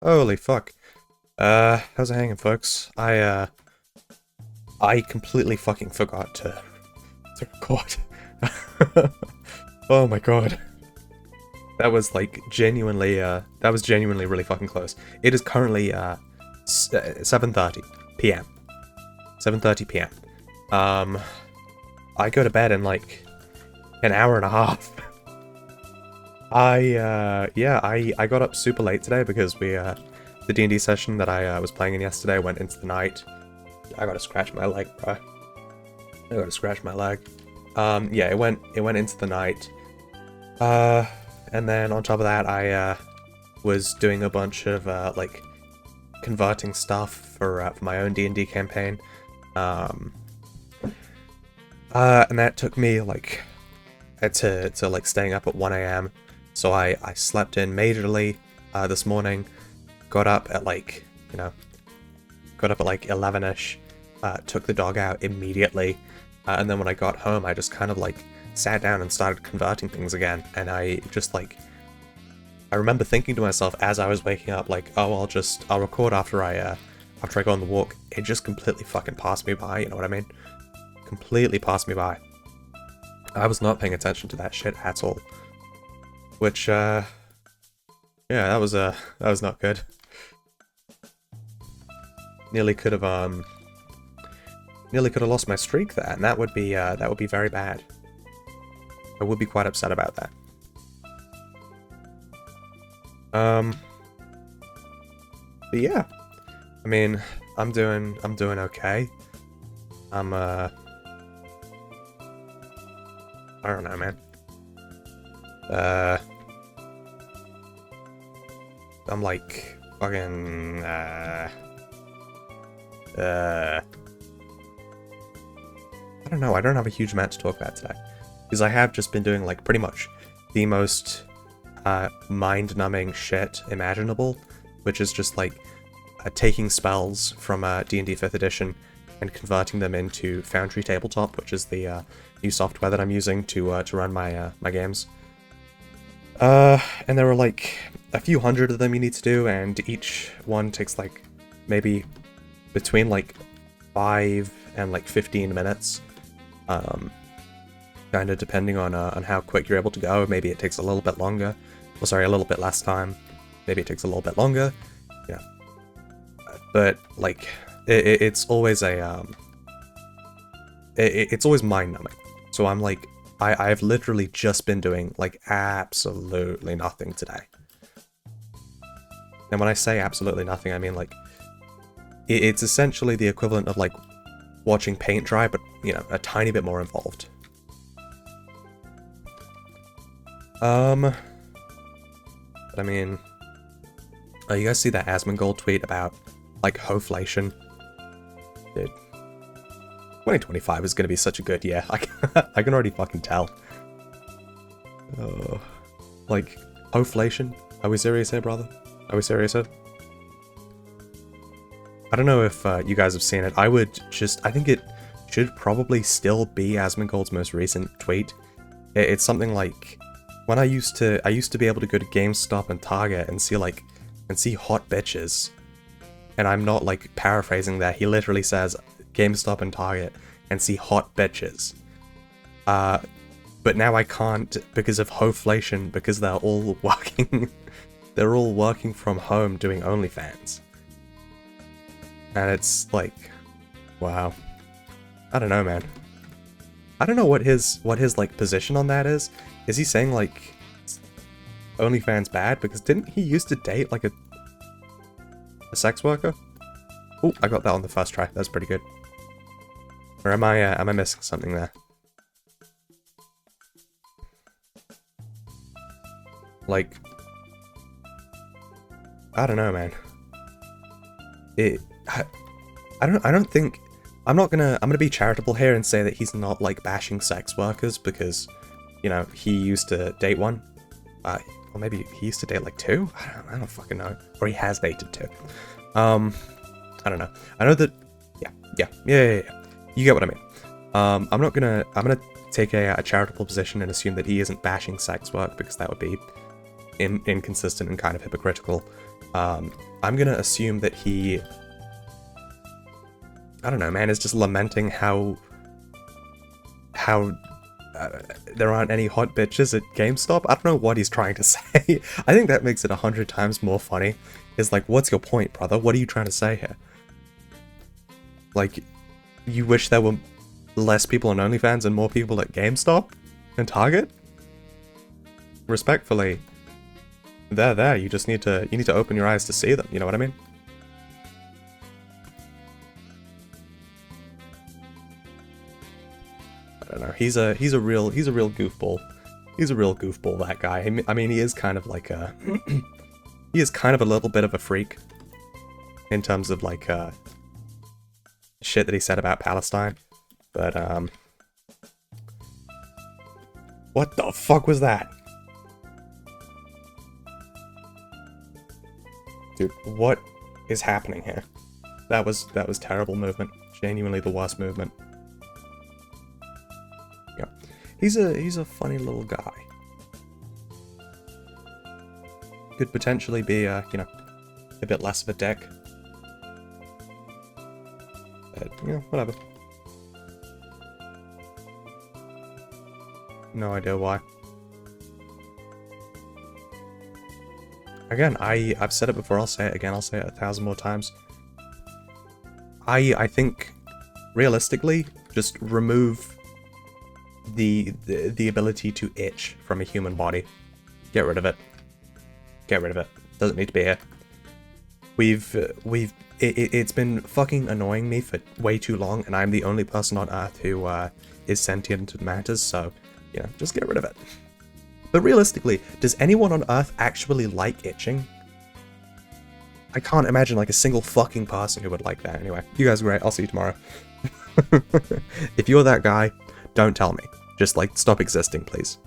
Holy fuck. How's it hanging, folks? I completely fucking forgot to record. Oh my god. That was like genuinely, that was genuinely really fucking close. It is currently, 7:30 p.m. 7:30 p.m. I go to bed in like an hour and a half. I got up super late today because the D&D session that I was playing in yesterday went into the night. I gotta scratch my leg, bro. I gotta scratch my leg. Yeah, it went into the night. And then on top of that, I was doing a bunch of like converting stuff for my own D&D campaign. And that took me like to like staying up at 1 a.m. So I slept in majorly this morning. Got up at like, got up at like 11ish. Took the dog out immediately. And then when I got home, I just kind of like sat down and started converting things again. And I just like, I remember thinking to myself as I was waking up, like, oh, I'll record after I go on the walk. It just completely fucking passed me by, you know what I mean? Completely passed me by. I was not paying attention to that shit at all. Which, yeah, that was not good. Nearly could have lost my streak there, and that would be very bad. I would be quite upset about that. But yeah, I mean, I'm doing okay. I don't know, man. I'm like fucking I don't know, I don't have a huge amount to talk about today. Because I have just been doing like pretty much the most mind-numbing shit imaginable, which is just like taking spells from D&D 5th edition and converting them into Foundry Tabletop, which is the new software that I'm using to run my my games. And there are like a few hundred of them you need to do, and each one takes like maybe between like 5 and like 15 minutes. Kind of depending on how quick you're able to go. Maybe it takes a little bit longer. Well, sorry, a little bit less time. Maybe it takes a little bit longer. Yeah. But like, it's always a it's always mind-numbing. So I'm like, I've literally just been doing like absolutely nothing today. And when I say absolutely nothing, I mean like it's essentially the equivalent of like watching paint dry, but you know, a tiny bit more involved. But I mean, you guys see that Asmongold tweet about like hoflation? Dude, 2025 is gonna be such a good year. I can already fucking tell. Like hoflation? Are we serious here, brother? Are we serious here? I don't know if you guys have seen it. I think it should probably still be Asmongold's most recent tweet. It's something like, when I used to be able to go to GameStop and Target and see hot bitches. And I'm not like paraphrasing there. He literally says GameStop and Target and see hot bitches. But now I can't because of hoflation, because they're all working they're all working from home doing OnlyFans. And it's like, wow. I don't know, man. I don't know what his like position on that is. Is he saying like OnlyFans bad? Because didn't he used to date like a sex worker? Oh, I got that on the first try. That's pretty good. Or am I missing something there? Like, I don't know, man. I don't think I'm gonna be charitable here and say that he's not like bashing sex workers, because you know, he used to date one. Or maybe he used to date like 2? I don't fucking know. Or he has dated 2. I don't know. I know that, yeah. You get what I mean. I'm gonna take a charitable position and assume that he isn't bashing sex work, because that would be inconsistent and kind of hypocritical. I'm gonna assume that he, I don't know, man, is just lamenting how there aren't any hot bitches at GameStop. I don't know what he's trying to say. I think that makes it 100 times more funny. It's like, what's your point, brother? What are you trying to say here? Like, you wish there were less people on OnlyFans and more people at GameStop and Target? Respectfully, they're there. You just need to open your eyes to see them. You know what I mean? I don't know. He's a real goofball. He's a real goofball, that guy. I mean, he is kind of like a he is kind of a little bit of a freak in terms of like shit that he said about Palestine. But what the fuck was that? Dude, what is happening here? That was terrible movement. Genuinely the worst movement. Yeah. He's a funny little guy. Could potentially be you know, a bit less of a dick. But, you know, whatever. No idea why. Again, I've said it before, I'll say it again, I'll say it 1,000 more times. I think, realistically, just remove the ability to itch from a human body. Get rid of it. Get rid of it. Doesn't need to be here. It's been fucking annoying me for way too long, and I'm the only person on Earth who is sentient and matters, so, you know, just get rid of it. But realistically, does anyone on Earth actually like itching? I can't imagine like a single fucking person who would like that. Anyway, you guys are great. I'll see you tomorrow. If you're that guy, don't tell me. Just like stop existing, please.